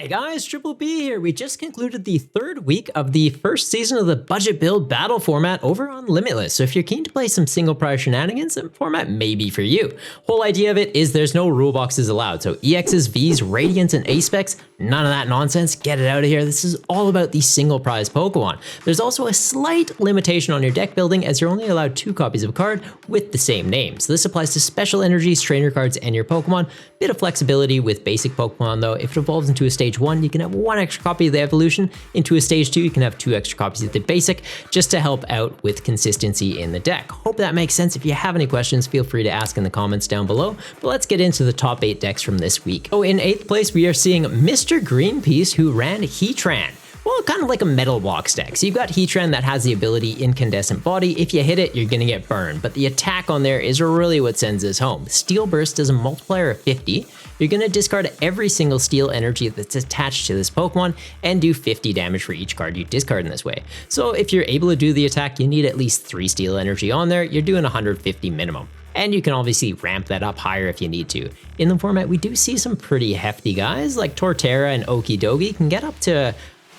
Hey guys, Triple B here. We just concluded the third week of the first season of the budget build battle format over on Limitless. So if you're keen to play some single player shenanigans, the format may be for you. Whole idea of it is there's no rule boxes allowed. So EXs, Vs, Radiants, and A-Specs, none of that nonsense. Get it out of here. This is all about the single prize Pokemon. There's also a slight limitation on your deck building as you're only allowed 2 copies of a card with the same name. So this applies to special energies, trainer cards, and your Pokemon. Bit of flexibility with basic Pokemon though. If it evolves into a stage 1, you can have 1 extra copy of the evolution. Into a stage 2, you can have 2 extra copies of the basic, just to help out with consistency in the deck. Hope that makes sense. If you have any questions, feel free to ask in the comments down below. But let's get into the top 8 decks from this week. Oh, in 8th place, we are seeing Mr. Greenpie, who ran Heatran. Well, kind of like a metal box deck. So you've got Heatran that has the ability Incandescent Body. If you hit it, you're gonna get burned. But the attack on there is really what sends us home. Steel Burst does a multiplier of 50. You're gonna discard every single steel energy that's attached to this Pokemon and do 50 damage for each card you discard in this way. So if you're able to do the attack, you need at least 3 steel energy on there. You're doing 150 minimum. And you can obviously ramp that up higher if you need to. In the format, we do see some pretty hefty guys like Torterra and Okidogi can get up to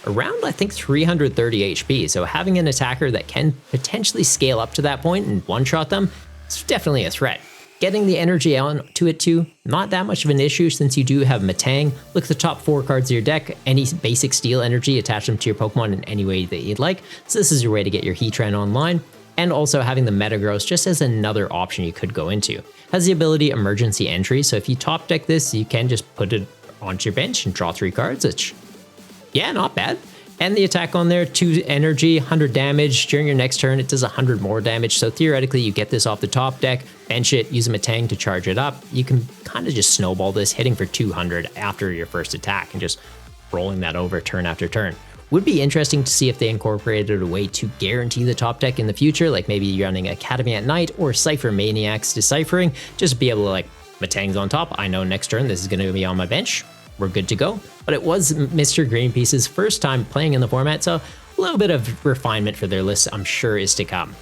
around, I think, 330 HP. So having an attacker that can potentially scale up to that point and one-shot them, it's definitely a threat. Getting the energy onto it too, not that much of an issue since you do have Matang. Look at the top 4 cards of your deck, any basic steel energy, attach them to your Pokemon in any way that you'd like. So this is your way to get your Heatran online. And also having the Metagross just as another option you could go into. Has the ability Emergency Entry, so if you top deck this, you can just put it onto your bench and draw 3 cards, which, yeah, not bad. And the attack on there, 2 energy, 100 damage. During your next turn, it does 100 more damage. So theoretically, you get this off the top deck, bench it, use a Matang to charge it up. You can kind of just snowball this, hitting for 200 after your first attack and just rolling that over turn after turn. Would be interesting to see if they incorporated a way to guarantee the top deck in the future, like maybe you're running Academy at Night or Cypher Maniacs Deciphering, just be able to like, Matang's on top, I know next turn this is going to be on my bench. We're good to go. But it was Mr. Greenpeace's first time playing in the format, so a little bit of refinement for their list I'm sure is to come.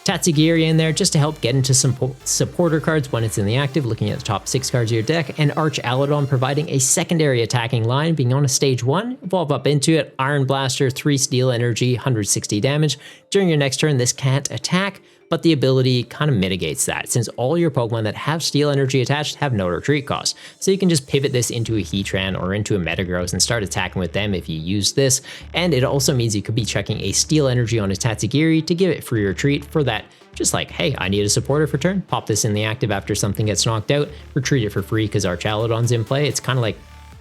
Tatsugiri in there just to help get into some supporter cards when it's in the active, looking at the top 6 cards of your deck, and Arch Aladon providing a secondary attacking line, being on a stage 1, evolve up into it, Iron Blaster, 3 steel energy, 160 damage. During your next turn, this can't attack, but the ability kind of mitigates that, since all your Pokemon that have steel energy attached have no retreat cost. So you can just pivot this into a Heatran or into a Metagross and start attacking with them if you use this. And it also means you could be chucking a steel energy on a Tatsugiri to give it free retreat for that. Just like, hey, I need a supporter for turn, pop this in the active after something gets knocked out, retreat it for free because Arch Aladon's in play. It's kind of like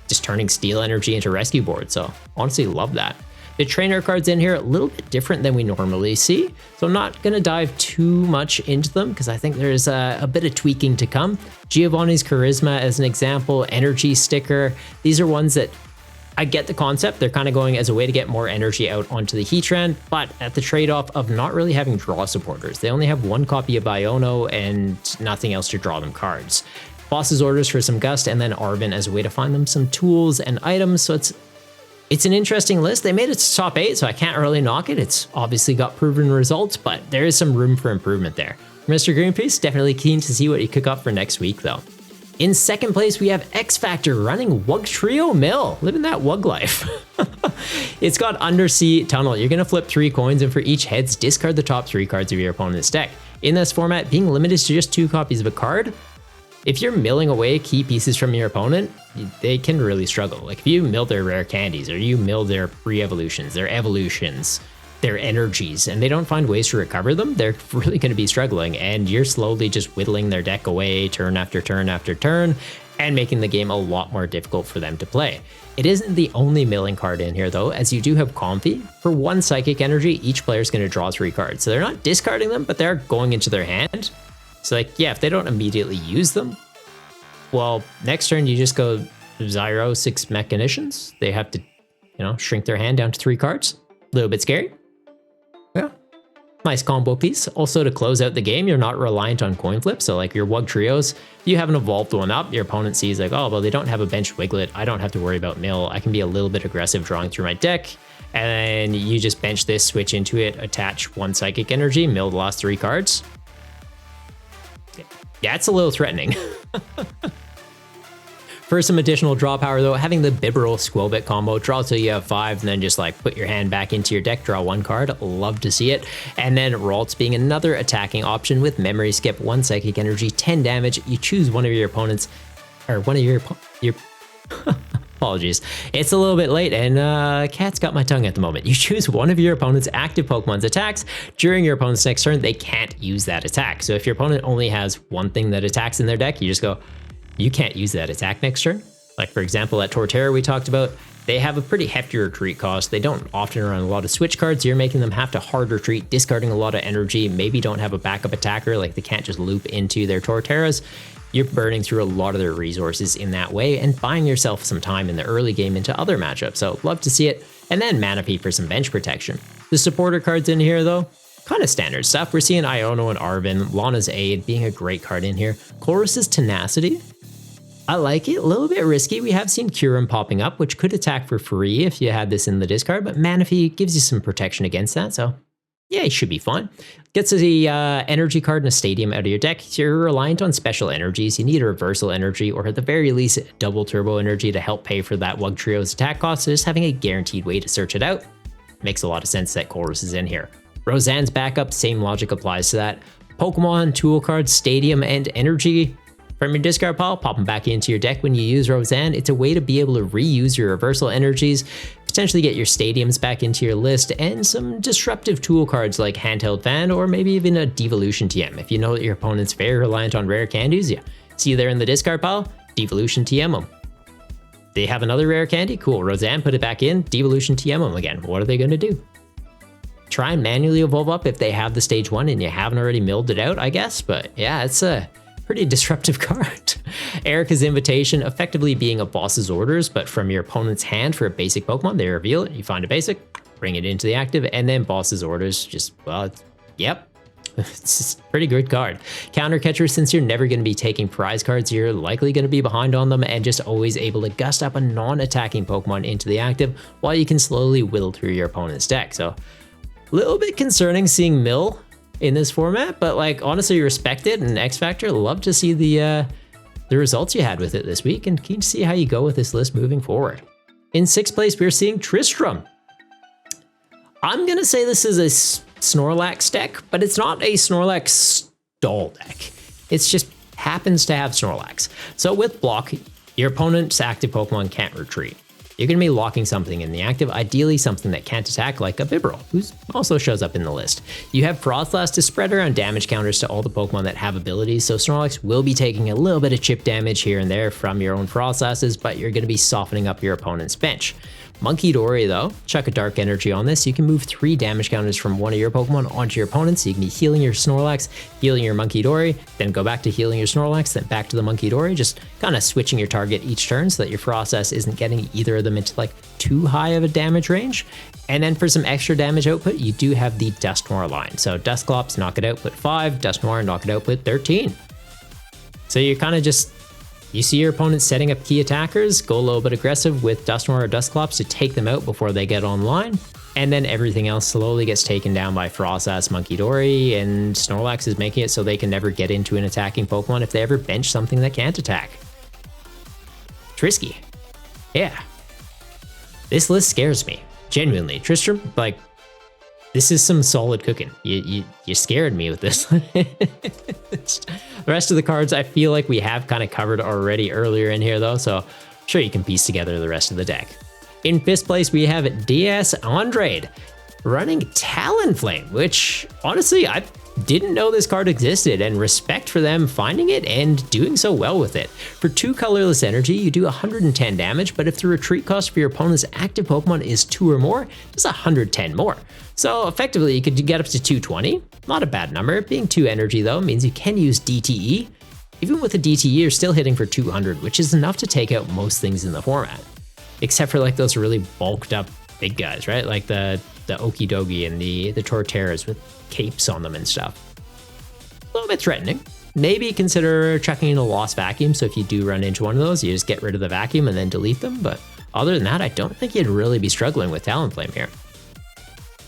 just turning steel energy into rescue board. So honestly, love that. The trainer cards in here, a little bit different than we normally see, so I'm not going to dive too much into them because I think there's a bit of tweaking to come. Giovanni's Charisma as an example, Energy Sticker, these are ones that I get the concept. They're kind of going as a way to get more energy out onto the Heatran, but at the trade-off of not really having draw supporters. They only have 1 copy of Biono and nothing else to draw them cards. Boss's Orders for some Gust, and then Arven as a way to find them some tools and items, so it's an interesting list. They made it to top 8, so I can't really knock it. It's obviously got proven results, but there is some room for improvement there. Mr. Greenpeace, definitely keen to see what you cook up for next week, though. In 2nd place, we have Xfactor running Wugtrio Mill, living that Wug life. It's got Undersea Tunnel. You're going to flip 3 coins, and for each heads, discard the top 3 cards of your opponent's deck. In this format, being limited to just 2 copies of a card, if you're milling away key pieces from your opponent, they can really struggle. Like if you mill their rare candies or you mill their pre-evolutions, their evolutions, their energies, and they don't find ways to recover them, they're really going to be struggling. And you're slowly just whittling their deck away turn after turn after turn and making the game a lot more difficult for them to play. It isn't the only milling card in here though, as you do have Comfy. For 1 psychic energy, each player is going to draw 3 cards. So they're not discarding them, but they're going into their hand. So like, yeah, if they don't immediately use them, well, next turn you just go 0, 6 mechanicians. They have to, shrink their hand down to 3 cards. A little bit scary. Yeah. Nice combo piece. Also to close out the game, you're not reliant on coin flip. So like your Wugtrios, if you have an evolved one up, your opponent sees like, oh, well, they don't have a bench Wiglet. I don't have to worry about mill. I can be a little bit aggressive drawing through my deck. And then you just bench this, switch into it, attach 1 psychic energy, mill the last 3 cards. Yeah, it's a little threatening. For some additional draw power though, having the Bibarel Squelbit combo, draw till you have 5, and then just like put your hand back into your deck, draw 1 card, love to see it. And then Ralts being another attacking option with Memory Skip, 1 Psychic Energy, 10 damage. You choose one of your opponents, or one of your apologies. It's a little bit late and cat's got my tongue at the moment. You choose one of your opponent's active Pokemon's attacks. During your opponent's next turn, they can't use that attack. So if your opponent only has one thing that attacks in their deck, you just go, you can't use that attack next turn. Like for example, at Torterra we talked about, they have a pretty hefty retreat cost. They don't often run a lot of switch cards. You're making them have to hard retreat, discarding a lot of energy, maybe don't have a backup attacker, like they can't just loop into their Torterras. You're burning through a lot of their resources in that way and buying yourself some time in the early game into other matchups. So love to see it. And then Manif for some bench protection. The supporter cards in here though, kind of standard stuff. We're seeing Iono and Arven, Lana's Aid being a great card in here. Chorus's Tenacity, I like it, a little bit risky. We have seen Kyurem popping up, which could attack for free if you had this in the discard, but Manif gives you some protection against that, so yeah, it should be fun. Gets the energy card in a stadium out of your deck. So you're reliant on special energies. You need a reversal energy, or at the very least, double turbo energy to help pay for that Wugtrio's attack cost, so just having a guaranteed way to search it out makes a lot of sense that Chorus is in here. Roseanne's backup, same logic applies to that. Pokemon, tool cards, stadium, and energy from your discard pile, pop them back into your deck when you use Roseanne. It's a way to be able to reuse your reversal energies, potentially get your stadiums back into your list, and some disruptive tool cards like Handheld Fan, or maybe even a Devolution TM. If you know that your opponent's very reliant on rare candies, yeah, see you there in the discard pile, Devolution TM them. They have another rare candy, cool, Roseanne, put it back in, Devolution TM them again. What are they gonna do? Try and manually evolve up if they have the stage 1 and you haven't already milled it out, I guess, but yeah, it's a pretty disruptive card. Erica's Invitation, effectively being a boss's orders, but from your opponent's hand for a basic Pokemon, they reveal it, you find a basic, bring it into the active, and then boss's orders, just, well, yep. It's just a pretty good card. Counter Catcher, since you're never going to be taking prize cards, you're likely going to be behind on them and just always able to gust up a non-attacking Pokemon into the active while you can slowly whittle through your opponent's deck. So, a little bit concerning seeing Mill in this format, but like honestly respect it, and Xfactor, love to see the results you had with it this week, and keen to see how you go with this list moving forward. In 6th place, we're seeing Tristram. I'm gonna say this is a Snorlax deck, but it's not a Snorlax stall deck. It's just happens to have Snorlax. So with block, your opponent's active Pokemon can't retreat. You're going to be locking something in the active, ideally something that can't attack, like a Bibarel, who also shows up in the list. You have Froslass to spread around damage counters to all the Pokemon that have abilities, so Snorlax will be taking a little bit of chip damage here and there from your own Froslasses, but you're going to be softening up your opponent's bench. Monkey Dory though, chuck a Dark Energy on this, you can move 3 damage counters from one of your Pokemon onto your opponent, so you can be healing your Snorlax, healing your Monkey Dory, then go back to healing your Snorlax, then back to the Monkey Dory, just kind of switching your target each turn so that your Frostlass isn't getting either of them into like too high of a damage range. And then for some extra damage output, you do have the Dusknoir line. So Dusclops, knock it output 5, Dusknoir, knock it output 13. So you're kind of just, you see your opponent setting up key attackers, go a little bit aggressive with Dusknoir or Dusclops to take them out before they get online, and then everything else slowly gets taken down by Froslass, Monkey Dory, and Snorlax is making it so they can never get into an attacking Pokemon if they ever bench something that can't attack. Trisky. Yeah. This list scares me. Genuinely. Tristram, like, this is some solid cooking. You scared me with this. The rest of the cards I feel like we have kind of covered already earlier in here though, so I'm sure you can piece together the rest of the deck. In 5th place, we have DS Andrade running Talon Flame, which honestly, I didn't know this card existed, and respect for them finding it and doing so well with it. For 2 colorless energy, you do 110 damage, but if the retreat cost for your opponent's active Pokemon is 2 or more, it's 110 more. So effectively, you could get up to 220. Not a bad number. Being 2 energy though means you can use DTE. Even with a DTE, you're still hitting for 200, which is enough to take out most things in the format. Except for like those really bulked up big guys, right? Like the Okidogi and the Torterras with capes on them and stuff. A little bit threatening. Maybe consider chucking in a Lost Vacuum, so if you do run into one of those, you just get rid of the vacuum and then delete them, but other than that, I don't think you'd really be struggling with Talon Flame here.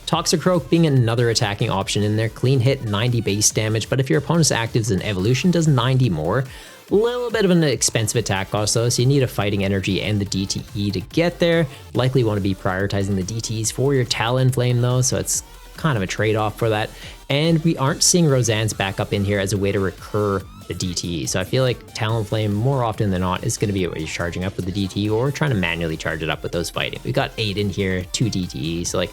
Toxicroak being another attacking option in there, clean hit, 90 base damage, but if your opponent's active is an evolution, does 90 more. Little bit of an expensive attack cost though, so you need a fighting energy and the DTE to get there. Likely want to be prioritizing the DTEs for your Talon Flame though, so it's kind of a trade-off for that. And we aren't seeing Roseanne's back up in here as a way to recur the DTE. So I feel like Talon Flame more often than not is going to be what you're charging up with the DTE or trying to manually charge it up with those fighting. We got 8 in here, 2 DTE, so like,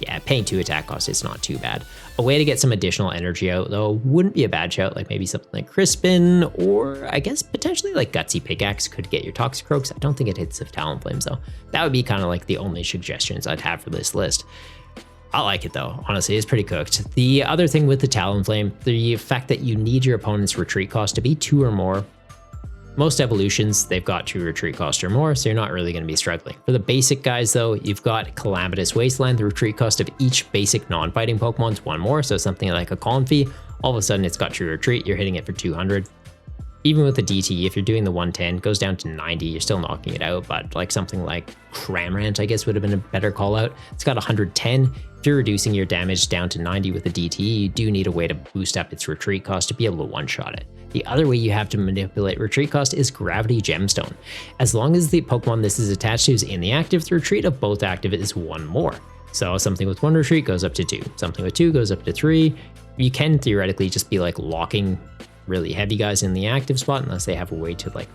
yeah, paying 2 attack costs is not too bad. A way to get some additional energy out though wouldn't be a bad shout, like maybe something like Crispin, or I guess potentially like Gutsy Pickaxe could get your Toxicroaks. I don't think it hits the Talon Flames though. That would be kind of like the only suggestions I'd have for this list. I like it though, honestly, it's pretty cooked. The other thing with the Talon Flame, the fact that you need your opponent's retreat cost to be 2 or more. Most evolutions, they've got 2 retreat cost or more, so you're not really going to be struggling. For the basic guys though, you've got Calamitous Wasteland. The retreat cost of each basic non-fighting Pokemon's 1 more, so something like a Comfey, all of a sudden it's got true retreat, you're hitting it for 200. Even with the DT, if you're doing the 110, goes down to 90, you're still knocking it out, but like something like Cramorant, I guess, would have been a better call out. It's got 110. If you're reducing your damage down to 90 with the DT, you do need a way to boost up its retreat cost to be able to one-shot it. The other way you have to manipulate retreat cost is Gravity Gemstone. As long as the Pokemon this is attached to is in the active, the retreat of both active is 1 more. So something with 1 retreat goes up to 2, something with 2 goes up to 3. You can theoretically just be like locking really heavy guys in the active spot unless they have a way to like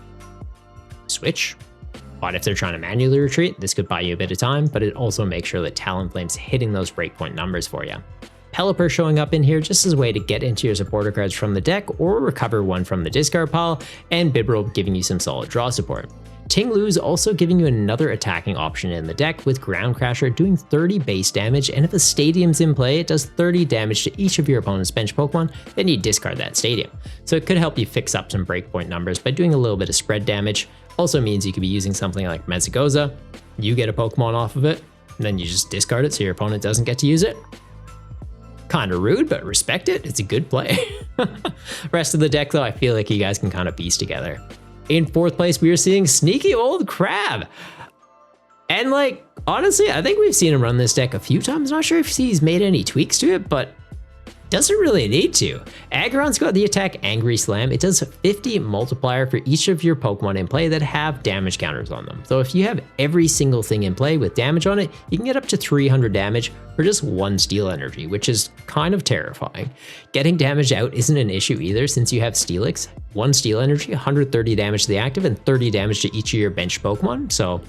switch. But if they're trying to manually retreat, this could buy you a bit of time, but it also makes sure that Talon Flame's hitting those breakpoint numbers for you. Pelipper showing up in here just as a way to get into your supporter cards from the deck or recover 1 from the discard pile, and Bibrobe giving you some solid draw support. Tinglu's also giving you another attacking option in the deck with Ground Crasher doing 30 base damage, and if a stadium's in play, it does 30 damage to each of your opponent's bench Pokemon, then you discard that stadium. So it could help you fix up some breakpoint numbers by doing a little bit of spread damage. Also means you could be using something like Mesagoza, you get a Pokemon off of it, and then you just discard it so your opponent doesn't get to use it. Kinda rude, but respect it, it's a good play. Rest of the deck though, I feel like you guys can kind of piece together. In 4th place, we are seeing Sneaky Old Crab. And like, honestly, I think we've seen him run this deck a few times. Not sure if he's made any tweaks to it, but doesn't really need to. Agron's got the attack Angry Slam. It does 50 multiplier for each of your Pokemon in play that have damage counters on them. So if you have every single thing in play with damage on it, you can get up to 300 damage for just 1 steel energy, which is kind of terrifying. Getting damage out isn't an issue either since you have Steelix. 1 steel energy, 130 damage to the active, and 30 damage to each of your bench Pokemon. So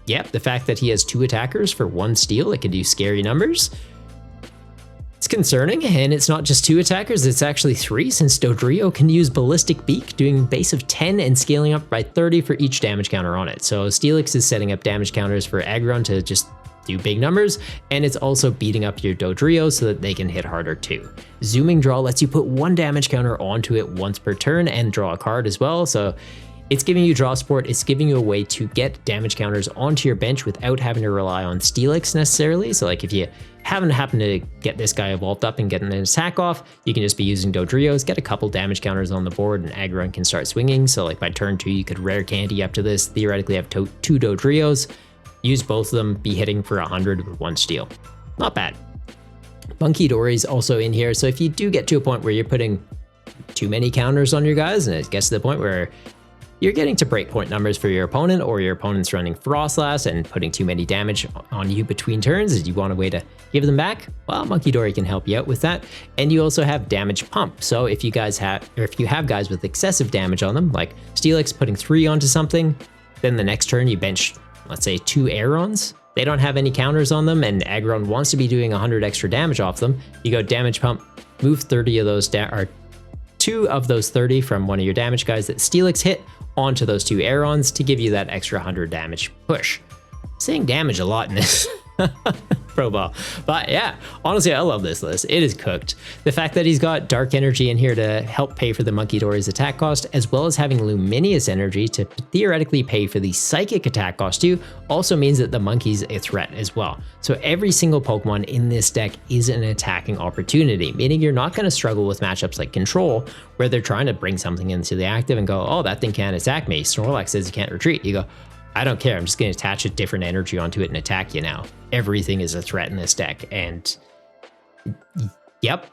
yep, the fact that he has 2 attackers for 1 steel, it can do scary numbers. It's concerning, and it's not just 2 attackers, it's actually 3 since Dodrio can use Ballistic Beak, doing base of 10 and scaling up by 30 for each damage counter on it. So Steelix is setting up damage counters for Agron to just do big numbers, and it's also beating up your Dodrio so that they can hit harder too. Zooming Draw lets you put 1 damage counter onto it once per turn and draw a card as well, so it's giving you draw support, it's giving you a way to get damage counters onto your bench without having to rely on Steelix necessarily. So like if you happen to get this guy evolved up and get an attack off, you can just be using Dodrios, get a couple damage counters on the board, and Agron can start swinging. So like by turn 2, you could rare candy up to this, theoretically have 2 Dodrios, use both of them, be hitting for 100 with 1 steel. Not bad. Monkey Dory's also in here, so if you do get to a point where you're putting too many counters on your guys, and it gets to the point where you're getting to breakpoint numbers for your opponent, or your opponent's running Froslass and putting too many damage on you between turns, and you want a way to give them back, well, Monkey Dory can help you out with that. And you also have damage pump. So if you have guys with excessive damage on them, like Steelix putting 3 onto something, then the next turn you bench, let's say 2 Aerons, they don't have any counters on them, and Agron wants to be doing 100 extra damage off them, you go damage pump, move 30 of those, or 2 of those 30 from one of your damage guys that Steelix hit onto those 2 Aerons to give you that extra 100 damage push. Saying damage a lot in this Pro Ball. But yeah, honestly, I love this list. It is cooked. The fact that he's got Dark Energy in here to help pay for the Monkey Dory's attack cost, as well as having Luminous Energy to theoretically pay for the Psychic attack cost too, also means that the Monkey's a threat as well. So every single Pokemon in this deck is an attacking opportunity, meaning you're not going to struggle with matchups like Control, where they're trying to bring something into the active and go, oh, that thing can't attack me. Snorlax says you can't retreat. You go, I don't care, I'm just going to attach a different energy onto it and attack you now. Everything is a threat in this deck, and yep.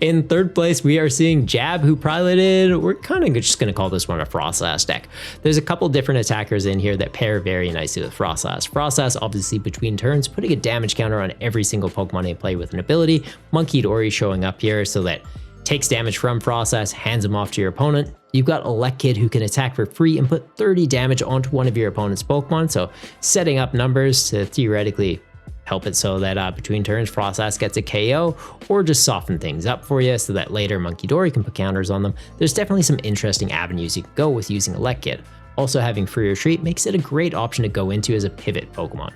In third place, we are seeing Jab, who piloted, we're kind of just going to call this one a Froslass deck. There's a couple different attackers in here that pair very nicely with Froslass. Froslass, obviously between turns, putting a damage counter on every single Pokemon in play with an ability. Monkey Dory showing up here so that takes damage from Froslass, hands him off to your opponent. You've got Elekid, who can attack for free and put 30 damage onto one of your opponent's Pokemon, so setting up numbers to theoretically help it so that between turns Froslass gets a KO, or just soften things up for you so that later Monkey Dory can put counters on them. There's definitely some interesting avenues you can go with using Elekid. Also, having Free Retreat makes it a great option to go into as a pivot Pokemon.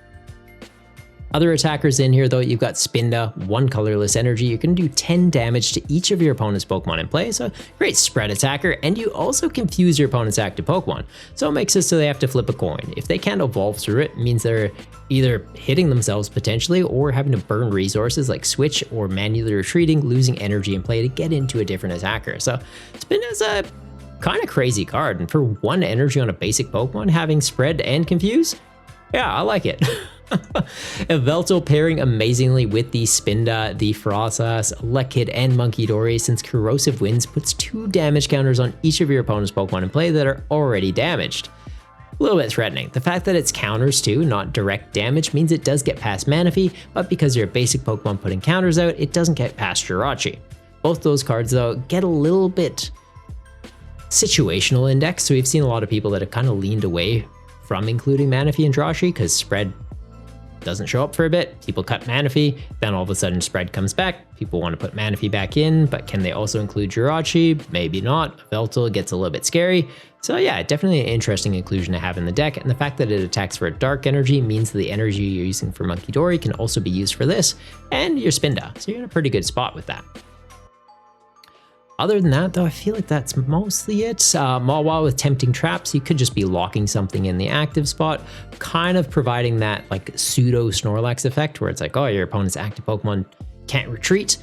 Other attackers in here though, you've got Spinda, 1 colorless energy. You can do 10 damage to each of your opponent's Pokemon in play, so great spread attacker, and you also confuse your opponent's active Pokemon. So it makes it so they have to flip a coin. If they can't evolve through it, it means they're either hitting themselves potentially or having to burn resources like switch or manually retreating, losing energy in play to get into a different attacker. So Spinda's a kind of crazy card, and for 1 energy on a basic Pokemon, having spread and confuse, yeah, I like it. Yveltal pairing amazingly with the Spinda, the Froslass, Elekid, and Monkey Dory, since Corrosive Winds puts 2 damage counters on each of your opponent's Pokemon in play that are already damaged. A little bit threatening. The fact that it's counters too, not direct damage, means it does get past Manif, but because you're a basic Pokemon putting counters out, it doesn't get past Jirachi. Both those cards though get a little bit situational in decks, so we've seen a lot of people that have kind of leaned away from including Manif and Jirachi because spread doesn't show up for a bit, people cut Manif, then all of a sudden spread comes back, people want to put Manif back in, but can they also include Jirachi? Maybe not. Yveltal gets a little bit scary. So yeah, definitely an interesting inclusion to have in the deck, and the fact that it attacks for a dark energy means that the energy you're using for Monkey Dory can also be used for this, and your Spinda, so you're in a pretty good spot with that. Other than that though, I feel like that's mostly it. Mawile with Tempting Traps, you could just be locking something in the active spot, kind of providing that like pseudo Snorlax effect where it's like, oh, your opponent's active Pokemon can't retreat.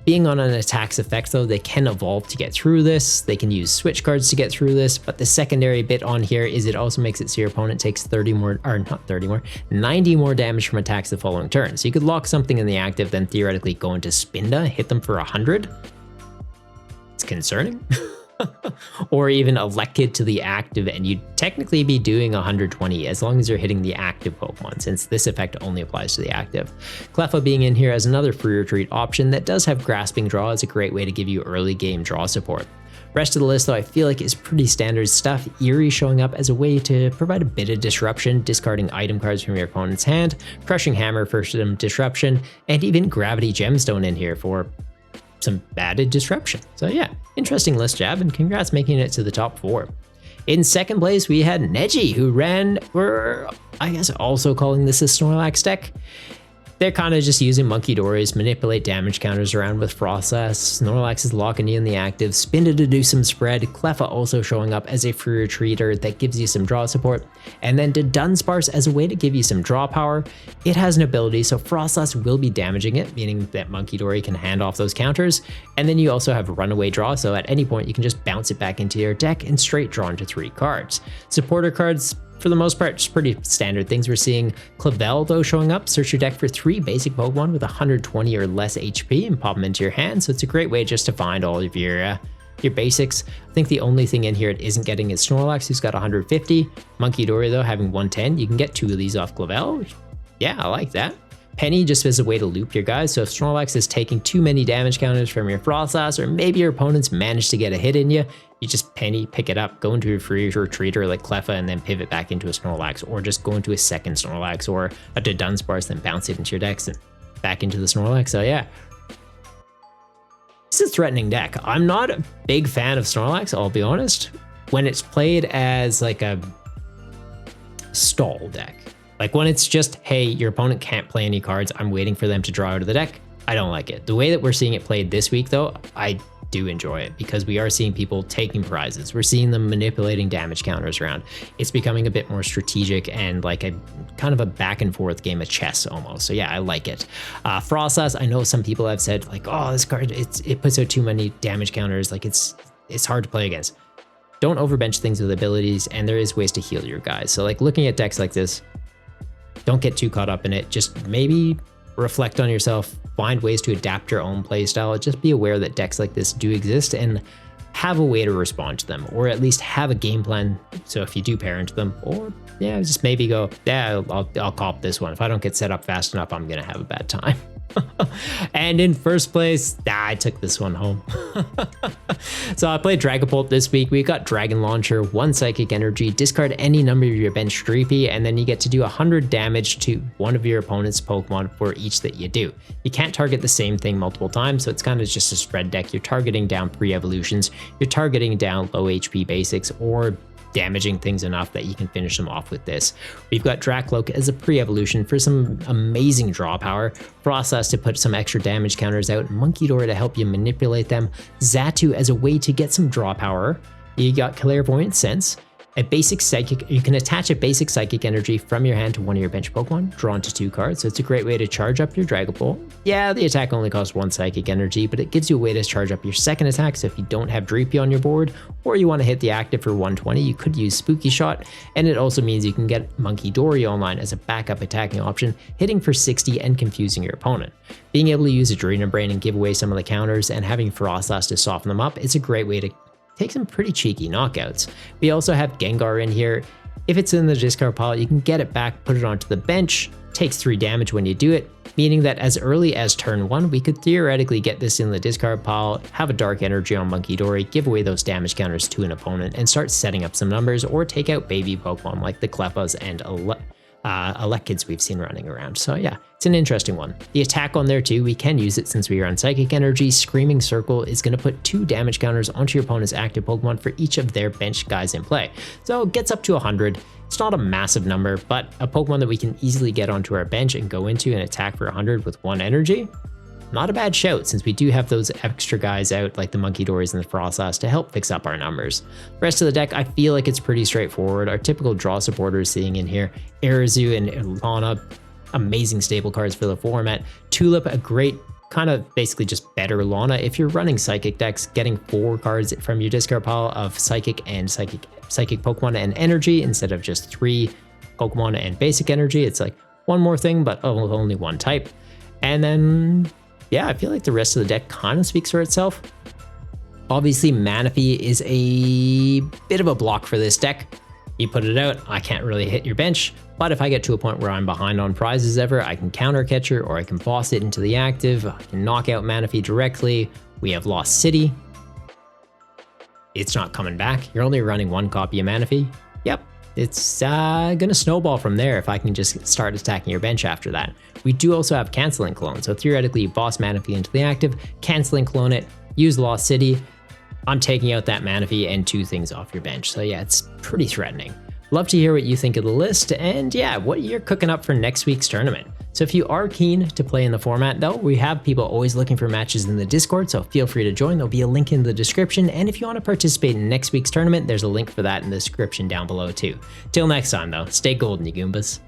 Being on an attack's effect though, they can evolve to get through this, they can use switch cards to get through this, but the secondary bit on here is it also makes it so your opponent takes 90 more damage from attacks the following turn. So you could lock something in the active, then theoretically go into Spinda, hit them for 100. Concerning. Or even Elekid to the active, and you'd technically be doing 120 as long as you're hitting the active Pokemon, since this effect only applies to the active. Cleffa being in here as another free retreat option that does have Grasping Draw as a great way to give you early game draw support. Rest of the list though I feel like is pretty standard stuff. Eerie showing up as a way to provide a bit of disruption, discarding item cards from your opponent's hand, Crushing Hammer for some disruption, and even Gravity Gemstone in here for some added disruption. So yeah, interesting list, Jab, and congrats making it to the top 4. In second place, we had Neji, who ran, we're, I guess, also calling this a Snorlax deck. They're kind of just using Monkey Dories, manipulate damage counters around with Froslass, Snorlax is locking you in the active, Spinda to do some spread, Cleffa also showing up as a free retreater that gives you some draw support, and then to Dunsparce as a way to give you some draw power. It has an ability, so Froslass will be damaging it, meaning that Monkey Dory can hand off those counters, and then you also have runaway draw, so at any point you can just bounce it back into your deck and straight draw into 3 cards. Supporter cards, for the most part, just pretty standard things. We're seeing Clavel though showing up. Search your deck for 3 basic Pokemon with 120 or less HP and pop them into your hand. So it's a great way just to find all of your basics. I think the only thing in here it isn't getting is Snorlax, who's got 150. Monkey Dory though having 110. You can get 2 of these off Clavel. Yeah, I like that. Penny just as a way to loop your guys, so if Snorlax is taking too many damage counters from your Froslass, or maybe your opponents managed to get a hit in you, you just Penny, pick it up, go into a free retreater like Cleffa, and then pivot back into a Snorlax, or just go into a second Snorlax, or a Dunsparce, then bounce it into your decks and back into the Snorlax. So yeah, it's a threatening deck. I'm not a big fan of Snorlax, I'll be honest, when it's played as like a stall deck. Like when it's just, hey, your opponent can't play any cards, I'm waiting for them to draw out of the deck, I don't like it. The way that we're seeing it played this week though, I do enjoy it because we are seeing people taking prizes. We're seeing them manipulating damage counters around. It's becoming a bit more strategic and like a kind of a back and forth game of chess almost. So yeah, I like it. Froslass, I know some people have said like, oh, this card, it puts out too many damage counters. Like it's hard to play against. Don't overbench things with abilities, and there is ways to heal your guys. So like looking at decks like this, don't get too caught up in it. Just maybe reflect on yourself, find ways to adapt your own playstyle. Just be aware that decks like this do exist and have a way to respond to them, or at least have a game plan. So if you do pair into them, or yeah, just maybe go, yeah, I'll cop this one. If I don't get set up fast enough, I'm gonna have a bad time. And in first place, I took this one home. So I played Dragapult this week. We got Dragon Launcher, 1 Psychic Energy, discard any number of your bench Dreepy, and then you get to do 100 damage to one of your opponent's Pokemon for each that you do. You can't target the same thing multiple times, so it's kind of just a spread deck. You're targeting down pre-evolutions, you're targeting down low HP basics, or damaging things enough that you can finish them off with this. We've got Dracloak as a pre-evolution for some amazing draw power, Froslass to put some extra damage counters out, Munkidora to help you manipulate them, Xatu as a way to get some draw power. You got Clairvoyant Sense, a basic psychic. You can attach a basic psychic energy from your hand to one of your bench Pokemon, drawn to 2 cards, so it's a great way to charge up your Dragapult. Yeah, the attack only costs 1 psychic energy, but it gives you a way to charge up your second attack, so if you don't have Dreepy on your board, or you want to hit the active for 120, you could use Spooky Shot, and it also means you can get Munkidora online as a backup attacking option, hitting for 60 and confusing your opponent. Being able to use Adrena Brain and give away some of the counters, and having Froslass to soften them up, it's a great way to take some pretty cheeky knockouts. We also have Gengar in here. If it's in the discard pile, you can get it back, put it onto the bench, takes 3 damage when you do it, meaning that as early as turn 1, we could theoretically get this in the discard pile, have a Dark Energy on Munkidora, give away those damage counters to an opponent, and start setting up some numbers, or take out baby Pokemon like the Clefas and Eleckids we've seen running around. So yeah, it's an interesting one. The attack on there too, we can use it since we are on Psychic Energy. Screaming Circle is going to put 2 damage counters onto your opponent's active Pokemon for each of their bench guys in play. So it gets up to 100. It's not a massive number, but a Pokemon that we can easily get onto our bench and go into and attack for 100 with 1 energy. Not a bad shout, since we do have those extra guys out like the Munkidoras and the Froslass to help fix up our numbers. The rest of the deck, I feel like it's pretty straightforward. Our typical draw supporters sitting in here. Arazu and Lana, amazing stable cards for the format. Tulip, a great kind of basically just better Lana. If you're running Psychic decks, getting 4 cards from your discard pile of Psychic and Psychic Pokemon and Energy instead of just 3 Pokemon and Basic Energy. It's like one more thing, but only one type. And then yeah, I feel like the rest of the deck kind of speaks for itself. Obviously, Manif is a bit of a block for this deck. You put it out, I can't really hit your bench, but if I get to a point where I'm behind on prizes ever, I can counter catcher, or I can boss it into the active, I can knock out Manif directly. We have Lost City. It's not coming back. You're only running 1 copy of Manif. Yep. It's gonna snowball from there if I can just start attacking your bench after that. We do also have Canceling Clone, so theoretically you boss Manif into the active, Canceling Clone it, use Lost City. I'm taking out that Manif and 2 things off your bench, so yeah, it's pretty threatening. Love to hear what you think of the list, and yeah, what you're cooking up for next week's tournament. So if you are keen to play in the format though, we have people always looking for matches in the Discord, so feel free to join. There'll be a link in the description, and if you want to participate in next week's tournament, there's a link for that in the description down below too. Till next time though, stay golden, you Goombas.